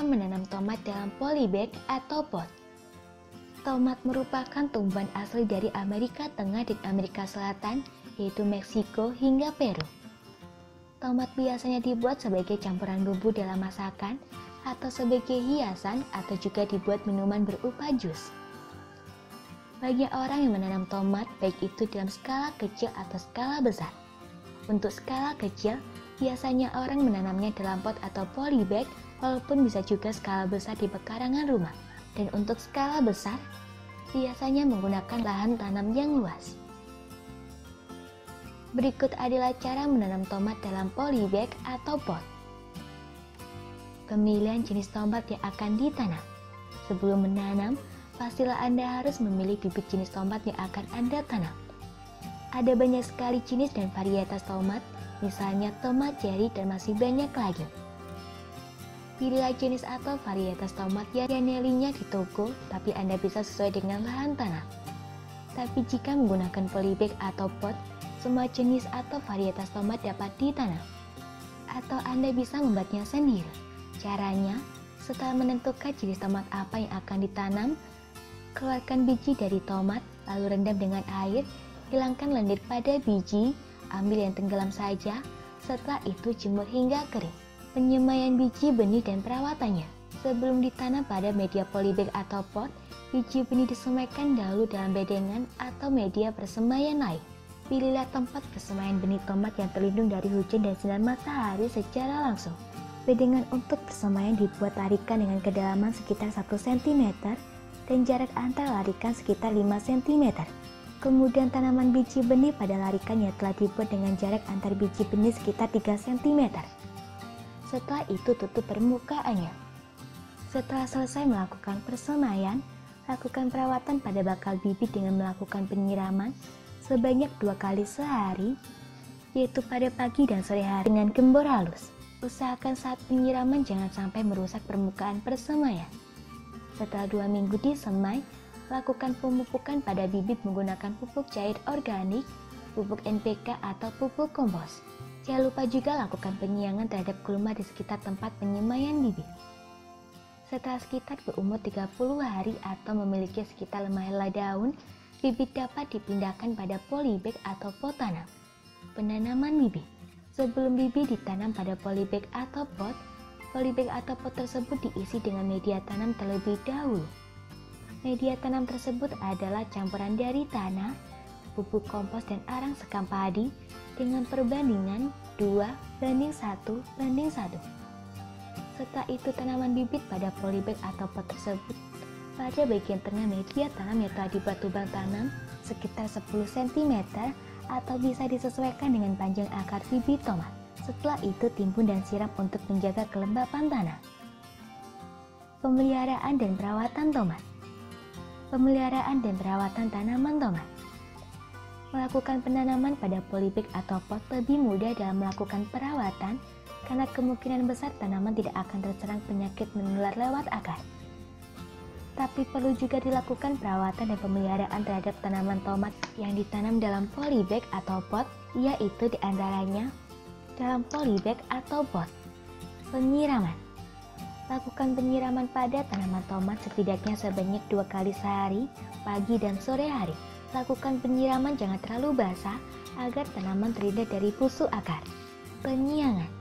menanam tomat dalam polybag atau pot. Tomat merupakan tumbuhan asli dari Amerika Tengah dan Amerika Selatan, yaitu Meksiko hingga Peru. Tomat biasanya dibuat sebagai campuran bumbu dalam masakan, atau sebagai hiasan, atau juga dibuat minuman berupa jus. Banyak orang yang menanam tomat, baik itu dalam skala kecil atau skala besar. Untuk skala kecil, biasanya orang menanamnya dalam pot atau polybag, walaupun bisa juga skala besar di pekarangan rumah. Dan untuk skala besar, biasanya menggunakan lahan tanam yang luas. Berikut adalah cara menanam tomat dalam polybag atau pot. Pemilihan jenis tomat yang akan ditanam. Sebelum menanam, pastilah Anda harus memilih bibit jenis tomat yang akan Anda tanam. Ada banyak sekali jenis dan varietas tomat, misalnya tomat cherry dan masih banyak lagi. Pilihlah jenis atau varietas tomat yang nilainya di toko, tapi Anda bisa sesuai dengan lahan tanam. Tapi jika menggunakan polybag atau pot, semua jenis atau varietas tomat dapat ditanam. Atau Anda bisa membuatnya sendiri. Caranya, setelah menentukan jenis tomat apa yang akan ditanam, keluarkan biji dari tomat, lalu rendam dengan air, hilangkan lendir pada biji, ambil yang tenggelam saja, setelah itu jemur hingga kering. Penyemaian biji benih dan perawatannya. Sebelum ditanam pada media polybag atau pot, biji benih disemaikan dahulu dalam bedengan atau media persemaian lain. Pilihlah tempat persemaian benih tomat yang terlindung dari hujan dan sinar matahari secara langsung. Bedengan untuk persemaian dibuat larikan dengan kedalaman sekitar 1 cm dan jarak antar larikan sekitar 5 cm. Kemudian tanaman biji benih pada larikan yang telah dibuat dengan jarak antar biji benih sekitar 3 cm. Setelah itu tutup permukaannya. Setelah selesai melakukan persemaian, lakukan perawatan pada bakal bibit dengan melakukan penyiraman sebanyak 2 kali sehari, yaitu pada pagi dan sore hari dengan gembor halus. Usahakan saat penyiraman jangan sampai merusak permukaan persemaian. Setelah 2 minggu disemai, lakukan pemupukan pada bibit menggunakan pupuk cair organik, pupuk NPK atau pupuk kompos. Jangan lupa juga lakukan penyiangan terhadap gulma di sekitar tempat penyemaian bibit. Setelah sekitar berumur 30 hari atau memiliki sekitar 5 helai daun, bibit dapat dipindahkan pada polybag atau pot tanam. Penanaman bibit. Sebelum bibit ditanam pada polybag atau polybag atau pot tersebut diisi dengan media tanam terlebih dahulu. Media tanam tersebut adalah campuran dari tanah, pupuk kompos dan arang sekam padi dengan perbandingan 2:1:1. Setelah itu tanaman bibit pada polybag atau pot tersebut. Pada bagian tengah media tanam yang telah dibuat lubang tanam sekitar 10 cm atau bisa disesuaikan dengan panjang akar bibit tomat. Setelah itu timbun dan siram untuk menjaga kelembapan tanah. Pemeliharaan dan perawatan tomat. Pemeliharaan dan perawatan tanaman tomat. Melakukan penanaman pada polybag atau pot lebih mudah dalam melakukan perawatan karena kemungkinan besar tanaman tidak akan terserang penyakit menular lewat akar. Tapi perlu juga dilakukan perawatan dan pemeliharaan terhadap tanaman tomat yang ditanam dalam polybag atau pot, yaitu diantaranya dalam polybag atau pot. Penyiraman. Lakukan penyiraman pada tanaman tomat setidaknya sebanyak 2 kali sehari, pagi dan sore hari. Lakukan penyiraman jangan terlalu basah agar tanaman terhindar dari busuk akar. Penyiangan.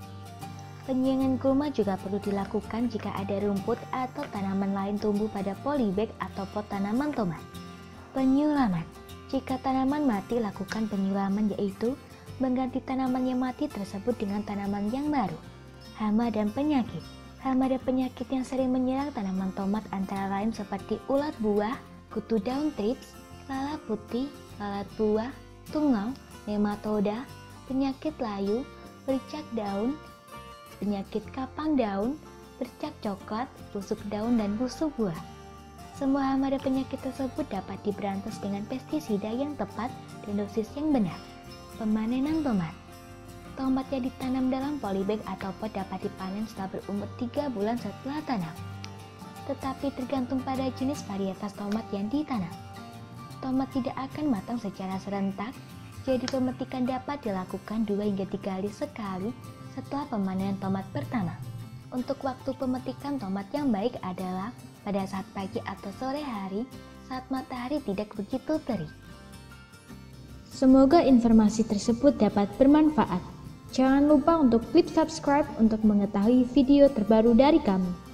Penyiangan gulma juga perlu dilakukan jika ada rumput atau tanaman lain tumbuh pada polybag atau pot tanaman tomat. Penyulaman. Jika tanaman mati, lakukan penyulaman, yaitu mengganti tanaman yang mati tersebut dengan tanaman yang baru. Hama dan penyakit. Hama dan penyakit yang sering menyerang tanaman tomat antara lain seperti ulat buah, kutu daun trips, lalat putih, lalat buah, tungau, nematoda, penyakit layu, bercak daun, penyakit kapang daun, bercak coklat, busuk daun, dan busuk buah. Semua hama dan penyakit tersebut dapat diberantas dengan pestisida yang tepat dan dosis yang benar. Pemanenan tomat. Tomat yang ditanam dalam polybag atau pot dapat dipanen setelah berumur 3 bulan setelah tanam. Tetapi tergantung pada jenis varietas tomat yang ditanam. Tomat tidak akan matang secara serentak, jadi pemetikan dapat dilakukan 2 hingga 3 hari sekali setelah pemanenan tomat pertama. Untuk waktu pemetikan tomat yang baik adalah pada saat pagi atau sore hari saat matahari tidak begitu terik. Semoga informasi tersebut dapat bermanfaat. Jangan lupa untuk klik subscribe untuk mengetahui video terbaru dari kami.